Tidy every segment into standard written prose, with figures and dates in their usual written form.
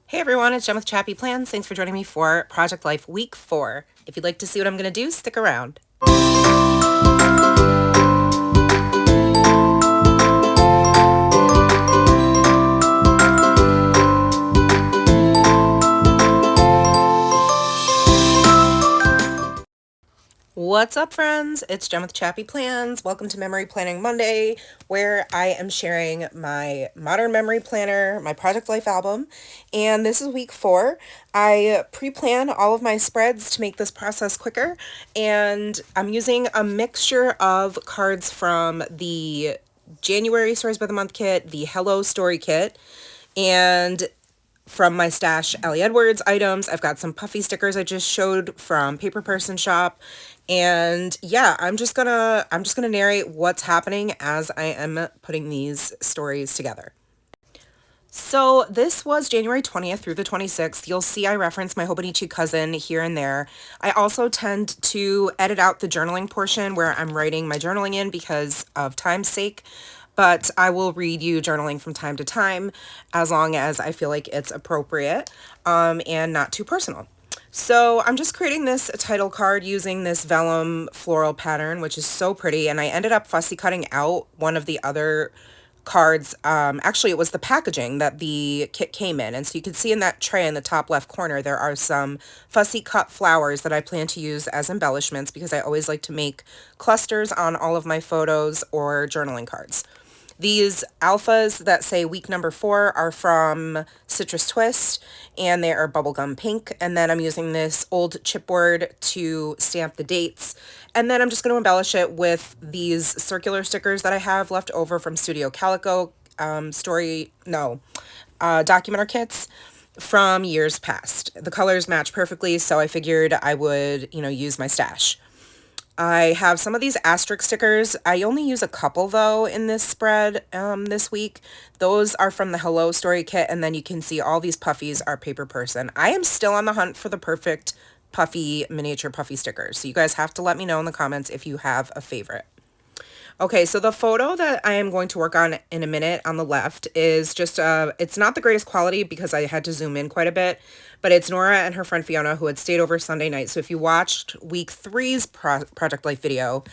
Hey everyone, it's Jen with ChappyPlans. Thanks for joining me for Project Life Week 4. If you'd like to see what I'm going to do, stick around. What's up, friends? It's Jen with ChappyPlans. Welcome to Memory Planning Monday, where I am sharing my modern memory planner, my Project Life album, and this is week 4. I pre-plan all of my spreads to make this process quicker, and I'm using a mixture of cards from the January Stories by the Month kit, the Hello Story kit, and from my stash Ellie Edwards items. I've got some puffy stickers I just showed from Paper Person Shop. And yeah, I'm just gonna narrate what's happening as I am putting these stories together. So this was January 20th through the 26th. You'll see I reference my Hobonichi cousin here and there. I also tend to edit out the journaling portion where I'm writing my journaling in because of time's sake, but I will read you journaling from time to time as long as I feel like it's appropriate and not too personal. So I'm just creating this title card using this vellum floral pattern, which is so pretty, and I ended up fussy cutting out one of the other cards. Actually, it was the packaging that the kit came in, and so you can see in that tray in the top left corner there are some fussy cut flowers that I plan to use as embellishments because I always like to make clusters on all of my photos or journaling cards. These alphas that say week number 4 are from Citrus Twist, and they are bubblegum pink. And then I'm using this old chipboard to stamp the dates. And then I'm just going to embellish it with these circular stickers that I have left over from Studio Calico documenter kits from years past. The colors match perfectly, so I figured I would, use my stash. I have some of these asterisk stickers. I only use a couple though in this spread this week. Those are from the Hello Story kit, and then you can see all these puffies are Paper Person. I am still on the hunt for the perfect puffy, miniature puffy stickers. So you guys have to let me know in the comments if you have a favorite. Okay, so the photo that I am going to work on in a minute on the left is just, it's not the greatest quality because I had to zoom in quite a bit, but it's Nora and her friend Fiona who had stayed over Sunday night. So if you watched week 3's Project Life video,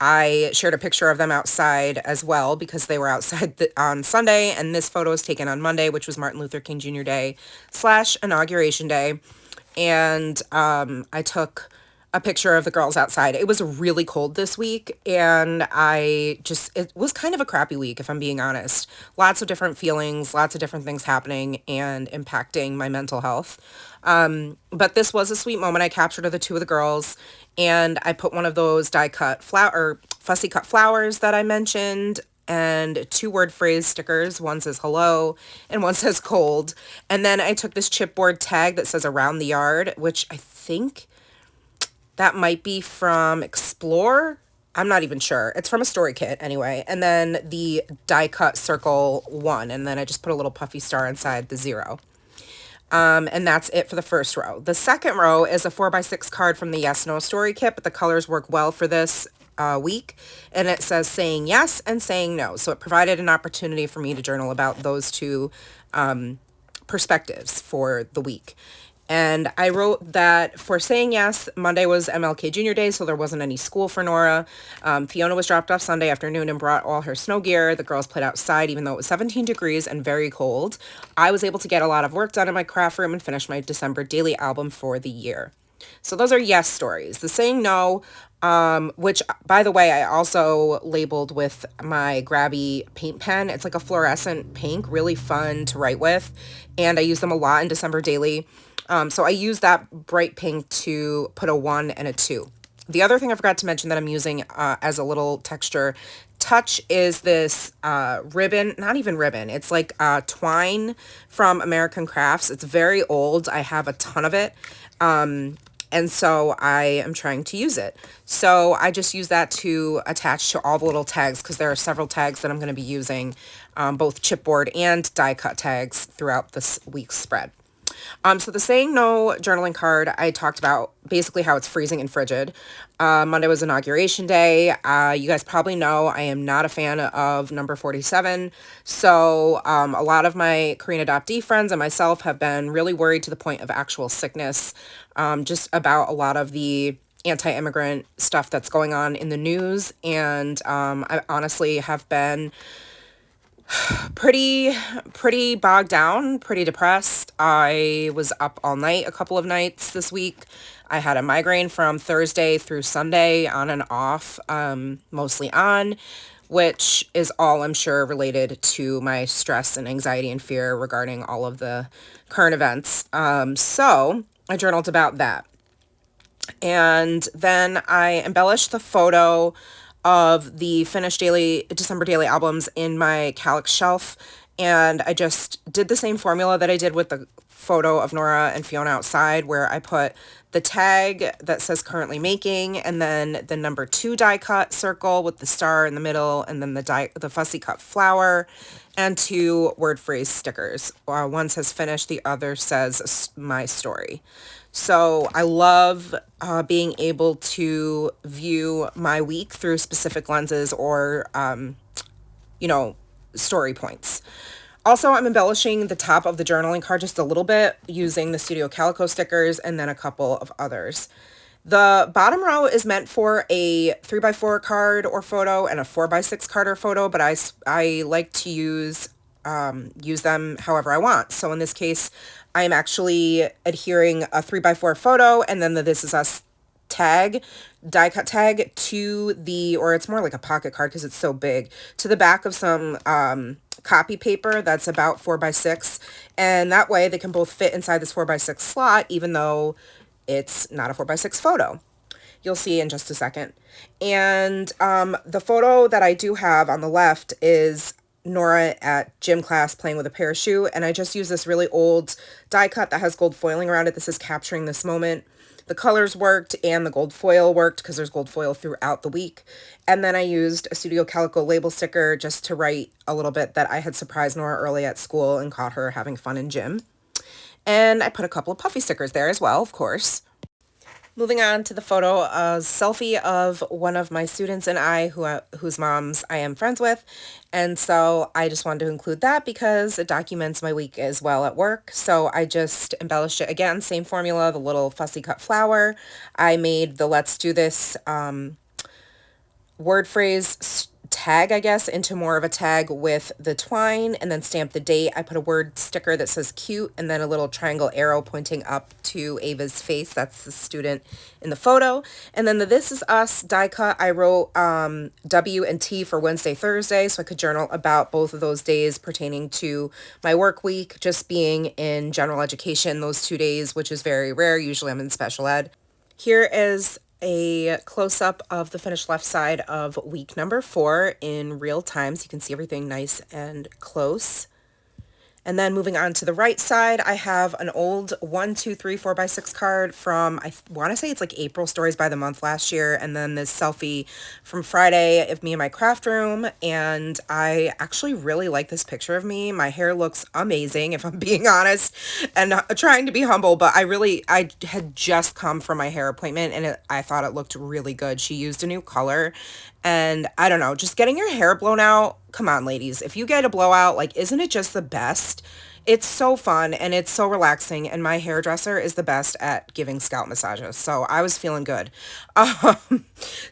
I shared a picture of them outside as well because they were outside on Sunday, and this photo was taken on Monday, which was Martin Luther King Jr. Day / Inauguration Day, and I took a picture of the girls outside. It was really cold this week, and it was kind of a crappy week, if I'm being honest. Lots of different feelings, lots of different things happening and impacting my mental health. But this was a sweet moment. I captured of the two of the girls, and I put one of those fussy cut flowers that I mentioned, and 2 word phrase stickers. One says hello and one says cold. And then I took this chipboard tag that says around the yard, which I think that might be from Explore. I'm not even sure. It's from a story kit anyway. And then the die cut circle 1. And then I just put a little puffy star inside the 0. And that's it for the first row. The second row is a 4x6 card from the Yes No story kit, but the colors work well for this week. And it says saying yes and saying no. So it provided an opportunity for me to journal about those two perspectives for the week. And I wrote that for saying yes, Monday was MLK Jr. Day, so there wasn't any school for Nora. Fiona was dropped off Sunday afternoon and brought all her snow gear. The girls played outside, even though it was 17 degrees and very cold. I was able to get a lot of work done in my craft room and finish my December daily album for the year. So those are yes stories. The saying no, which, by the way, I also labeled with my Grabby paint pen. It's like a fluorescent pink, really fun to write with, and I use them a lot in December daily. So I use that bright pink to put a 1 and a 2. The other thing I forgot to mention that I'm using as a little texture touch is this ribbon, not even ribbon, it's like twine from American Crafts. It's very old. I have a ton of it. And so I am trying to use it. So I just use that to attach to all the little tags because there are several tags that I'm going to be using, both chipboard and die cut tags throughout this week's spread. So the saying no journaling card, I talked about basically how it's freezing and frigid. Monday was inauguration day. You guys probably know I am not a fan of number 47. So a lot of my Korean adoptee friends and myself have been really worried to the point of actual sickness, just about a lot of the anti-immigrant stuff that's going on in the news. And I honestly have been pretty bogged down, pretty depressed. I was up all night a couple of nights this week. I had a migraine from Thursday through Sunday, on and off, mostly on, which is all, I'm sure, related to my stress and anxiety and fear regarding all of the current events. So I journaled about that. And then I embellished the photo of the finished December daily albums in my Calyx shelf. And I just did the same formula that I did with the photo of Nora and Fiona outside, where I put the tag that says currently making, and then the number 2 die cut circle with the star in the middle, and then the fussy cut flower, and 2 word phrase stickers. One says finished, the other says my story. So I love being able to view my week through specific lenses or, story points. Also, I'm embellishing the top of the journaling card just a little bit using the Studio Calico stickers and then a couple of others. The bottom row is meant for a 3x4 card or photo and a 4x6 card or photo, but I like to use them however I want. So in this case, I'm actually adhering a 3x4 photo and then the This Is Us tag, die cut tag, to the, or it's more like a pocket card because it's so big, to the back of some copy paper that's about 4x6, and that way they can both fit inside this 4x6 slot even though it's not a 4x6 photo. You'll see in just a second. And the photo that I do have on the left is Nora at gym class playing with a parachute, and I just use this really old die cut that has gold foiling around it. This is capturing this moment. The colors worked and the gold foil worked because there's gold foil throughout the week. And then I used a Studio Calico label sticker just to write a little bit that I had surprised Nora early at school and caught her having fun in gym. And I put a couple of puffy stickers there as well, of course. Moving on to the photo, a selfie of one of my students and I, whose moms I am friends with. And so I just wanted to include that because it documents my week as well at work. So I just embellished it again, same formula, the little fussy cut flower. I made the Let's Do This word phrase tag, I guess, into more of a tag with the twine, and then stamp the date. I put a word sticker that says cute and then a little triangle arrow pointing up to Ava's face. That's the student in the photo. And then the This Is Us die cut, I wrote W and T for Wednesday, Thursday, so I could journal about both of those days pertaining to my work week, just being in general education those 2 days, which is very rare. Usually I'm in special ed. Here is a close-up of the finished left side of week number 4 in real time, so you can see everything nice and close. And then moving on to the right side, I have an old 1, 2, 3, 4x6 card from, I want to say it's like April Stories by the Month last year, and then this selfie from Friday of me in my craft room, and I actually really like this picture of me. My hair looks amazing, if I'm being honest, and trying to be humble, but I had just come from my hair appointment, and I thought it looked really good. She used a new color, and I don't know, just getting your hair blown out, come on, ladies. If you get a blowout, like, isn't it just the best? It's so fun and it's so relaxing, and my hairdresser is the best at giving scalp massages, so I was feeling good.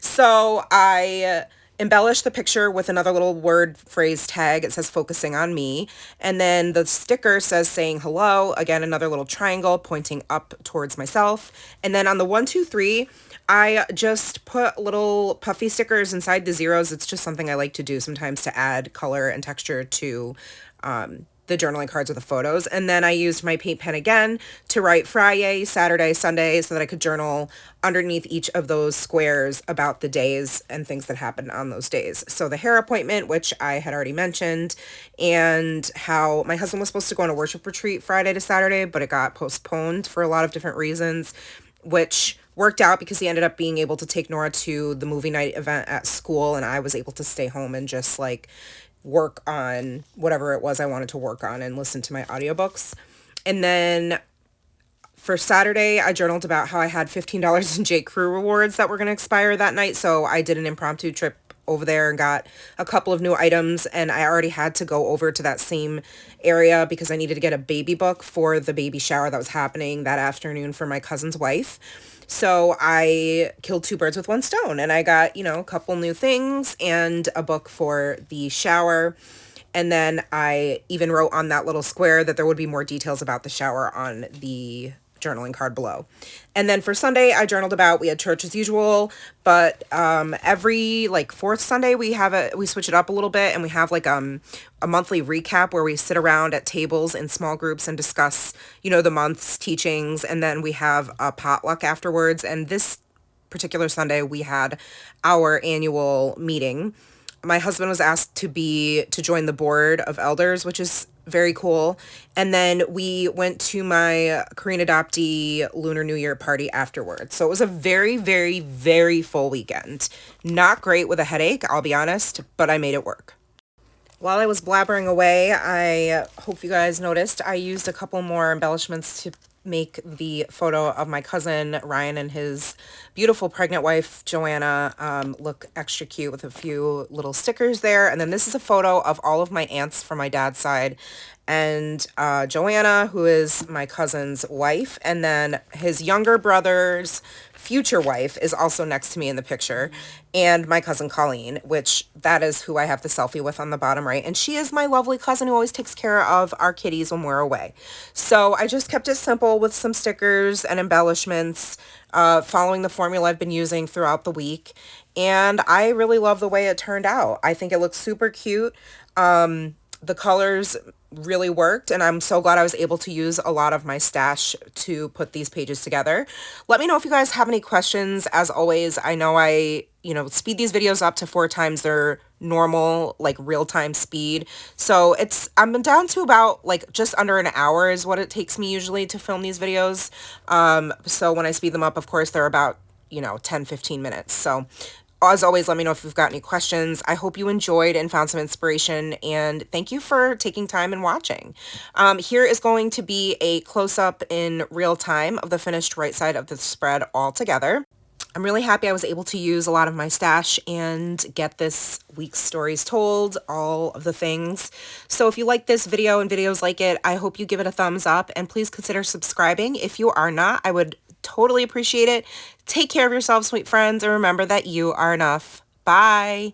So I embellished the picture with another little word phrase tag. It says focusing on me, and then the sticker says saying hello, again another little triangle pointing up towards myself. And then on the 1, 2, 3, I just put little puffy stickers inside the zeros. It's just something I like to do sometimes to add color and texture to the journaling cards or the photos. And then I used my paint pen again to write Friday, Saturday, Sunday, so that I could journal underneath each of those squares about the days and things that happened on those days. So the hair appointment, which I had already mentioned, and how my husband was supposed to go on a worship retreat Friday to Saturday, but it got postponed for a lot of different reasons, which worked out because he ended up being able to take Nora to the movie night event at school, and I was able to stay home and just like work on whatever it was I wanted to work on and listen to my audiobooks. And then For Saturday, I journaled about how I had $15 in J. Crew rewards that were going to expire that night, so I did an impromptu trip over there and got a couple of new items, and I already had to go over to that same area because I needed to get a baby book for the baby shower that was happening that afternoon for my cousin's wife. So I killed two birds with one stone, and I got, a couple new things and a book for the shower. And then I even wrote on that little square that there would be more details about the shower on the journaling card below. And then for Sunday, I journaled about, we had church as usual, but every fourth Sunday we switch it up a little bit, and we have a monthly recap where we sit around at tables in small groups and discuss, the month's teachings, and then we have a potluck afterwards. And this particular Sunday we had our annual meeting. My husband was asked to join the board of elders, which is very cool. And then we went to my Korean adoptee Lunar New Year party afterwards. So it was a very, very, very full weekend. Not great with a headache, I'll be honest, but I made it work. While I was blabbering away, I hope you guys noticed I used a couple more embellishments to make the photo of my cousin Ryan and his beautiful pregnant wife Joanna look extra cute with a few little stickers there. And then this is a photo of all of my aunts from my dad's side, and Joanna, who is my cousin's wife, and then his younger brother's future wife is also next to me in the picture, and my cousin Colleen, which that is who I have the selfie with on the bottom right, and she is my lovely cousin who always takes care of our kitties when we're away. So I just kept it simple with some stickers and embellishments, following the formula I've been using throughout the week, and I really love the way it turned out. I think it looks super cute. The colors really worked, and I'm so glad I was able to use a lot of my stash to put these pages together. Let me know if you guys have any questions. As always, I know I speed these videos up to 4 times their normal real-time speed, so I'm down to about just under an hour is what it takes me usually to film these videos. So when I speed them up, of course, they're about 10-15 minutes. So as always, let me know if you've got any questions. I hope you enjoyed and found some inspiration, and thank you for taking time and watching. Here is going to be a close-up in real time of the finished right side of the spread all together. I'm really happy I was able to use a lot of my stash and get this week's stories told, all of the things. So if you like this video and videos like it, I hope you give it a thumbs up, and please consider subscribing. If you are not, I would totally appreciate it. Take care of yourselves, sweet friends, and remember that you are enough. Bye.